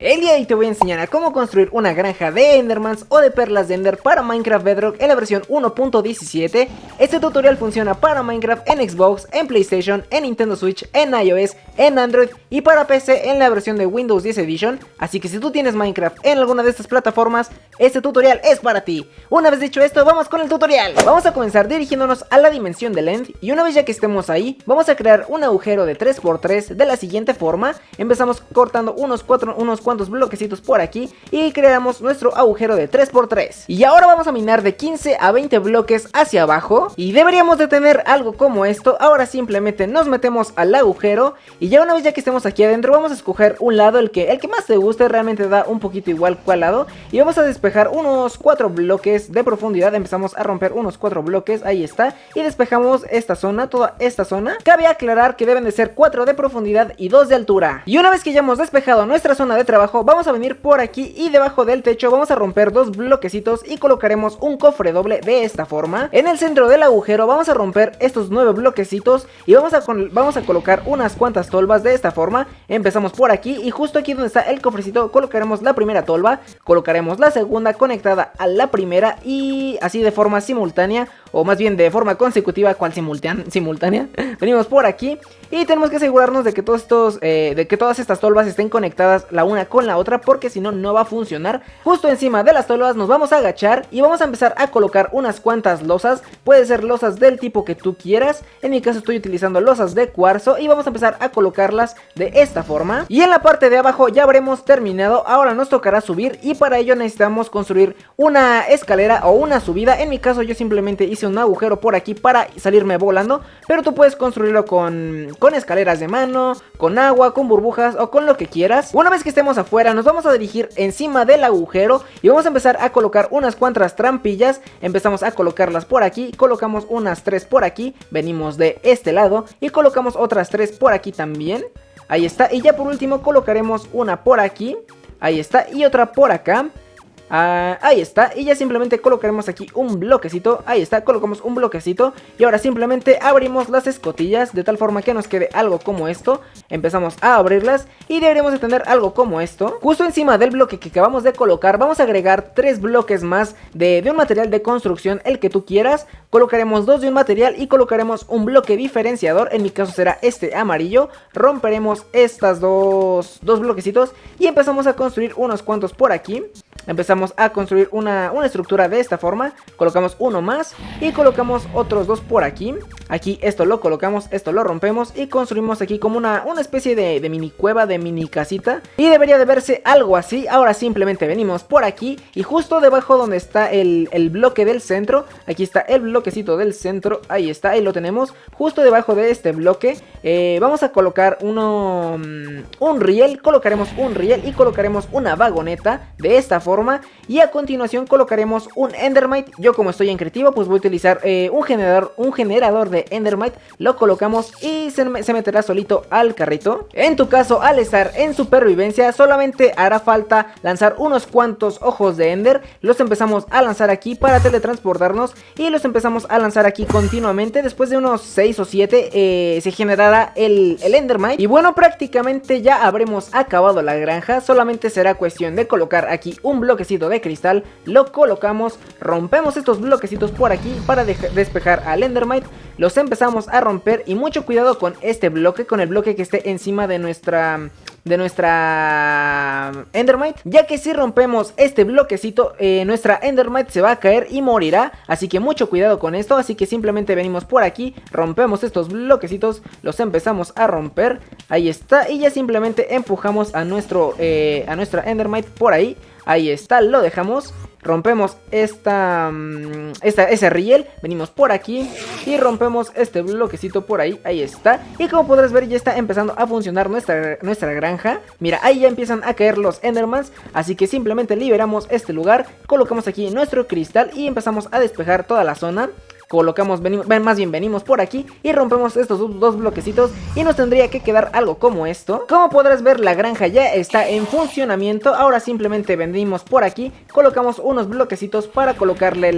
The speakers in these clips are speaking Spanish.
El día de hoy te voy a enseñar a cómo construir una granja de Endermans o de perlas de Ender para Minecraft Bedrock en la versión 1.17. Este tutorial funciona para Minecraft en Xbox, en PlayStation, en Nintendo Switch, en iOS, en Android y para PC en la versión de Windows 10 Edition. Así que si tú tienes Minecraft en alguna de estas plataformas, este tutorial es para ti. Una vez dicho esto, vamos con el tutorial. Vamos a comenzar dirigiéndonos a la dimensión del End y una vez ya que estemos ahí, vamos a crear un agujero de 3×3 de la siguiente forma. Empezamos cortando unos cuantos bloquecitos por aquí y creamos nuestro agujero de 3×3. Y ahora vamos a minar de 15 a 20 bloques hacia abajo y deberíamos de tener algo como esto. Ahora simplemente nos metemos al agujero y ya una vez ya que estemos aquí adentro vamos a escoger un lado, el que más te guste, realmente da un poquito igual cuál lado, y vamos a despejar unos 4 bloques de profundidad. Empezamos a romper unos 4 bloques, ahí está, y despejamos esta zona, toda esta zona. Cabe aclarar que deben de ser 4 de profundidad y 2 de altura. Y una vez que ya hemos despejado nuestra zona de trabajo, vamos a venir por aquí y debajo del techo vamos a romper 2 bloquecitos y colocaremos un cofre doble de esta forma. En el centro del agujero vamos a romper estos 9 bloquecitos y vamos a colocar unas cuantas tolvas de esta forma. Empezamos por aquí y justo aquí donde está el cofrecito colocaremos la primera tolva, colocaremos la segunda conectada a la primera y así de forma simultánea, o más bien de forma consecutiva. ¿Cuál simultánea? Venimos por aquí y tenemos que asegurarnos de que todas estas tolvas estén conectadas la una con la otra, porque si no, no va a funcionar. Justo encima de las tolvas nos vamos a agachar y vamos a empezar a colocar unas cuantas losas. Puede ser losas del tipo que tú quieras. En mi caso estoy utilizando losas de cuarzo y vamos a empezar a colocarlas de esta forma. Y en la parte de abajo ya habremos terminado. Ahora nos tocará subir y para ello necesitamos construir una escalera o una subida. En mi caso yo simplemente hice un agujero por aquí para salirme volando, pero tú puedes construirlo con escaleras de mano, con agua, con burbujas o con lo que quieras. Una vez que estemos afuera nos vamos a dirigir encima del agujero y vamos a empezar a colocar unas cuantas trampillas. Empezamos a colocarlas por aquí, colocamos unas 3 por aquí, venimos de este lado y colocamos otras 3 por aquí también. Ahí está, y ya por último colocaremos una por aquí, ahí está, y otra por acá. Ahí está, y ya simplemente colocaremos aquí un bloquecito. Ahí está, colocamos un bloquecito y ahora simplemente abrimos las escotillas de tal forma que nos quede algo como esto. Empezamos a abrirlas y deberíamos de tener algo como esto. Justo encima del bloque que acabamos de colocar vamos a agregar 3 bloques más de un material de construcción, el que tú quieras. Colocaremos 2 de un material y colocaremos un bloque diferenciador, en mi caso será este amarillo. Romperemos estas dos bloquecitos y empezamos a construir unos cuantos por aquí. Empezamos a construir una estructura de esta forma. Colocamos uno más y colocamos otros 2 por aquí. Aquí esto lo colocamos, esto lo rompemos y construimos aquí como una especie de mini cueva, de mini casita. Y debería de verse algo así. Ahora simplemente venimos por aquí y justo debajo donde está el bloque del centro, aquí está el bloquecito del centro, ahí está, ahí lo tenemos. Justo debajo de este bloque vamos a colocar un riel, colocaremos un riel y colocaremos una vagoneta de esta forma. Y a continuación colocaremos un Endermite. Yo, como estoy en creativo, pues voy a utilizar un generador de Endermite. Lo colocamos y se meterá solito al carrito. En tu caso, al estar en supervivencia, solamente hará falta lanzar unos cuantos ojos de Ender. Los empezamos a lanzar aquí para teletransportarnos y los empezamos a lanzar aquí continuamente. Después de unos 6 o 7 se generará el Endermite. Y bueno, prácticamente ya habremos acabado la granja. Solamente será cuestión de colocar aquí un bloquecito de cristal, lo colocamos, rompemos estos bloquecitos por aquí para despejar al Endermite. Los empezamos a romper y mucho cuidado con este bloque, con el bloque que esté encima de nuestra Endermite, ya que si rompemos este bloquecito nuestra Endermite se va a caer y morirá, así que mucho cuidado con esto. Así que simplemente venimos por aquí, rompemos estos bloquecitos, los empezamos a romper, ahí está, y ya simplemente empujamos a nuestra Endermite por ahí. Ahí está, lo dejamos. Rompemos ese riel. Venimos por aquí y rompemos este bloquecito por ahí. Ahí está. Y como podrás ver, ya está empezando a funcionar nuestra granja. Mira, ahí ya empiezan a caer los Endermans. Así que simplemente liberamos este lugar. Colocamos aquí nuestro cristal y empezamos a despejar toda la zona. Venimos por aquí y rompemos estos 2 bloquecitos y nos tendría que quedar algo como esto. Como podrás ver, la granja ya está en funcionamiento. Ahora simplemente venimos por aquí, colocamos unos bloquecitos para colocarle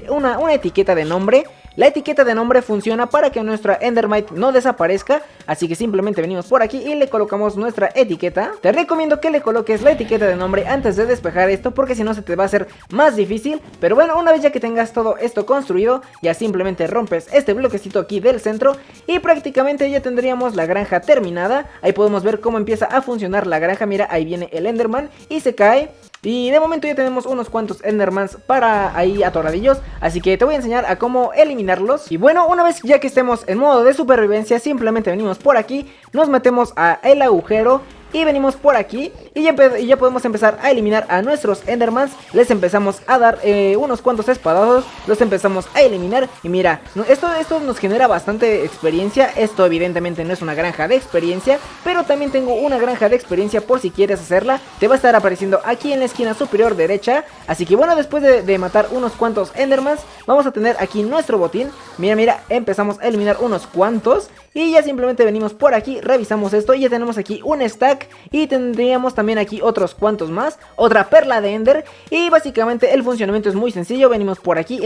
una etiqueta de nombre. La etiqueta de nombre funciona para que nuestra Endermite no desaparezca, así que simplemente venimos por aquí y le colocamos nuestra etiqueta. Te recomiendo que le coloques la etiqueta de nombre antes de despejar esto, porque si no se te va a hacer más difícil. Pero bueno, una vez ya que tengas todo esto construido, ya simplemente rompes este bloquecito aquí del centro y prácticamente ya tendríamos la granja terminada. Ahí podemos ver cómo empieza a funcionar la granja. Mira, ahí viene el Enderman y se cae. Y de momento ya tenemos unos cuantos Endermans para ahí atoradillos, así que te voy a enseñar a cómo eliminarlos. Y bueno, una vez ya que estemos en modo de supervivencia, simplemente venimos por aquí, nos metemos a el agujero y venimos por aquí y ya podemos empezar a eliminar a nuestros Endermans. Les empezamos a dar unos cuantos espadazos, los empezamos a eliminar. Y mira, esto nos genera bastante experiencia. Esto evidentemente no es una granja de experiencia, pero también tengo una granja de experiencia por si quieres hacerla. Te va a estar apareciendo aquí en la esquina superior derecha. Así que bueno, después de matar unos cuantos Endermans, vamos a tener aquí nuestro botín. Mira, empezamos a eliminar unos cuantos y ya simplemente venimos por aquí, revisamos esto y ya tenemos aquí un stack. Y tendríamos también aquí otros cuantos más, otra perla de Ender. Y básicamente el funcionamiento es muy sencillo. Venimos por aquí,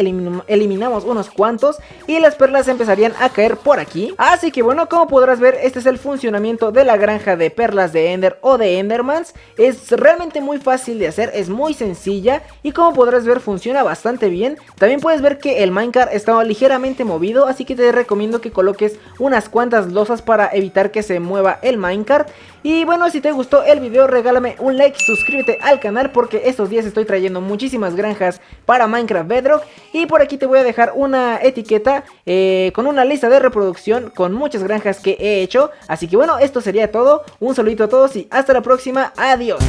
eliminamos unos cuantos y las perlas empezarían a caer por aquí. Así que bueno, como podrás ver, este es el funcionamiento de la granja de perlas de Ender o de Endermans. Es realmente muy fácil de hacer, es muy sencilla y como podrás ver funciona bastante bien. También puedes ver que el minecart está ligeramente movido, así que te recomiendo que coloques unas cuantas losas para evitar que se mueva el minecart. Y bueno, si te gustó el video, regálame un like, suscríbete al canal porque estos días estoy trayendo muchísimas granjas para Minecraft Bedrock. Y por aquí te voy a dejar una etiqueta con una lista de reproducción con muchas granjas que he hecho. Así que bueno, esto sería todo, un saludito a todos y hasta la próxima, adiós.